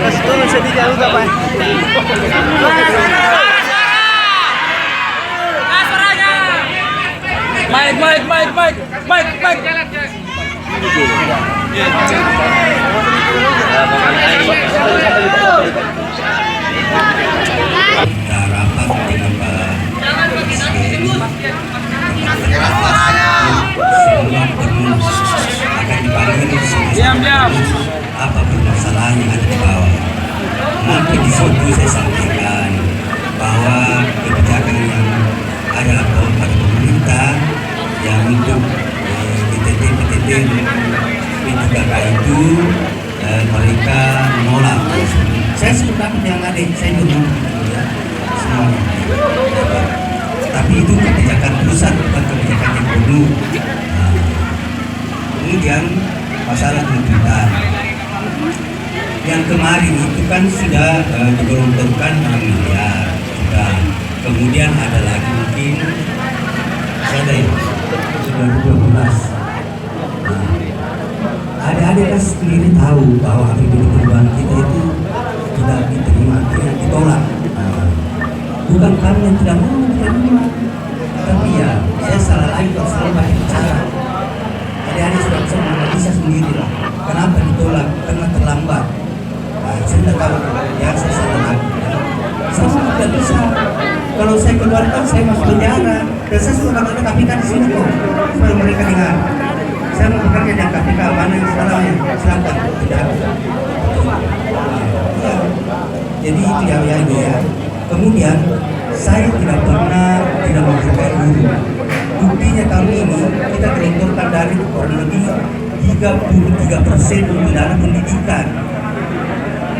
Itu sedih juga, Pak. Mike. Diam. Apa permasalahan yang ada di bawah? Nanti di situ saya sampaikan bahwa kebijakan yang adalah pada pemerintah yang untuk PTT P3K itu mereka menolak. Saya sepakat yang ada, saya juga ya, semuanya. Tapi itu kebijakan pusat, bukan kebijakan yang penuh. Kemudian masalah tuntutan yang kemarin itu kan sudah digelontorkan 6 miliar sudah. Kemudian ada lagi mungkin sudah 2012. Adik-adik kan sendiri tahu bahwa APBD perubahan kita itu tidak diterima, tidak ditolak. Bukan kami yang tidak mau menerima, tapi ya saya salah lagi kalau selalu banyak bicara. Adik-adik sudah bisa menganalisa sendiri lah. Kenapa ditolak? Karena terlambat. Saya tidak tahu, ya saya salah lagi. Saya tidak bisa. Kalau saya keluarkan, saya masuk penjara. Dan saya sudah kata KPK di sini kok, supaya mereka dengar. Saya mau bekerja dengan KPK, mana yang salahnya? Silakan. Tidak. Ya. Jadi itu ya. Kemudian saya tidak pernah tidak menghargai guru. Buktinya kami ini kita gelontorkan dari kurang lebih 33% untuk dana pendidikan,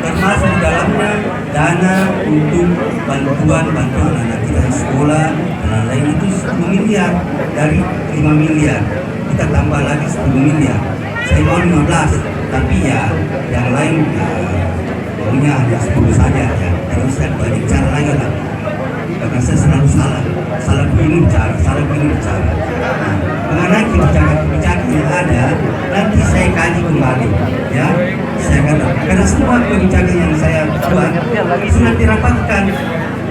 termasuk di dalamnya dana untuk bantuan anak kita di sekolah dan lain itu 10 miliar dari 5 miliar kita tambah lagi 10 miliar. Saya mau 15, tapi ya yang lain ya, maunya hanya 10 saja ya. Terus saya banyak cara lagi lah. Karena saya selalu salah begini bicara. Nah, mengenai kebijakan yang ada, nanti saya kaji kembali, ya. Saya kata, karena semua kebijakan yang saya buat sudah dirapatkan.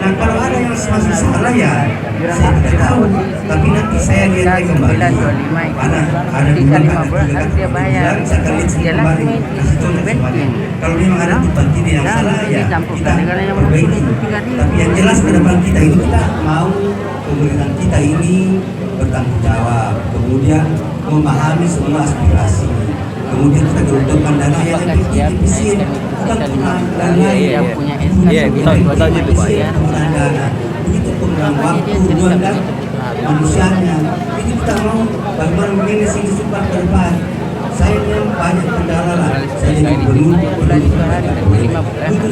Nah, kalau ada yang masih salah ya, saya tidak tahu. Tapi nanti saya lihat kembali. Karena ada dua kata dia bayar. Saya akan lihat kembali. Kasih contoh semuanya. Kalau memang ada tempat tidak yang salah ya, kita perbaiki. Tapi yang jelas ke depan kita itu kita mau pemerintahan kita ini bertanggung jawab. Kemudian memahami semua aspirasi. Kemudian kita gelontorkan dana yang lebih efisien, bukan penggunaan dana yang punya betul Pak. Dana begitu penggunaan waktu, dan manusianya. Jadi kita mau bagaimana manage ini supaya ke depan. Saya yang banyak kendala lah. Saya jadi gubernur itu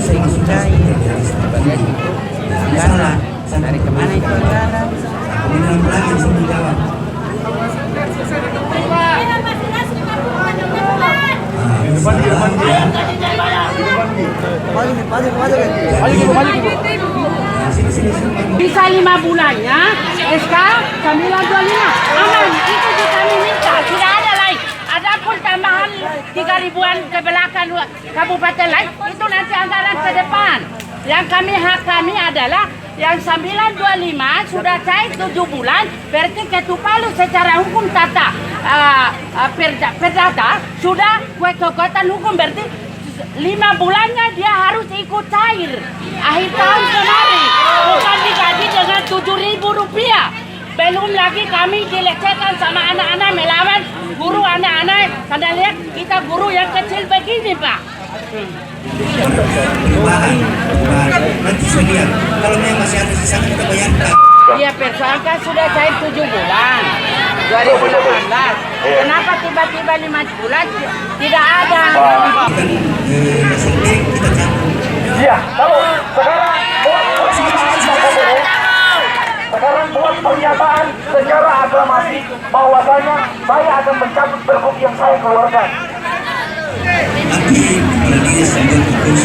saya masukkan seperti ini. Salah. Dari kemana itu anggaran? Kemudian apa lagi yang saya menjawab? Bisa 5 bulannya SK 925 aman, itu kami minta, tidak ada lain. Adapun tambahan 3.000-an ke belakang kabupaten lain itu nanti anggaran ke depan. Yang hak kami adalah yang 925 sudah cair 7 bulan, berarti Ketua Palu secara hukum tata perdata sudah kekuatan hukum, berarti 5 bulannya dia harus ikut cair akhir tahun kemarin, bukan digaji dengan 7.000 rupiah. Belum lagi kami dilecehkan sama anak-anak melawan guru anak-anak, karena lihat kita guru yang kecil begini Pak. Perubahan. Nanti saya lihat kalau memang masih ada sisa kita bayarkan. Iya, persoalkan sudah cair 7 bulan 2018. Kenapa tiba-tiba 5 bulan tidak ada? Kita campur. Iya, lalu sekarang buat pernyataan secara aklamasi bahwasanya saya akan mencabut pergub yang saya keluarkan. Nanti kepala dinas yang bertugas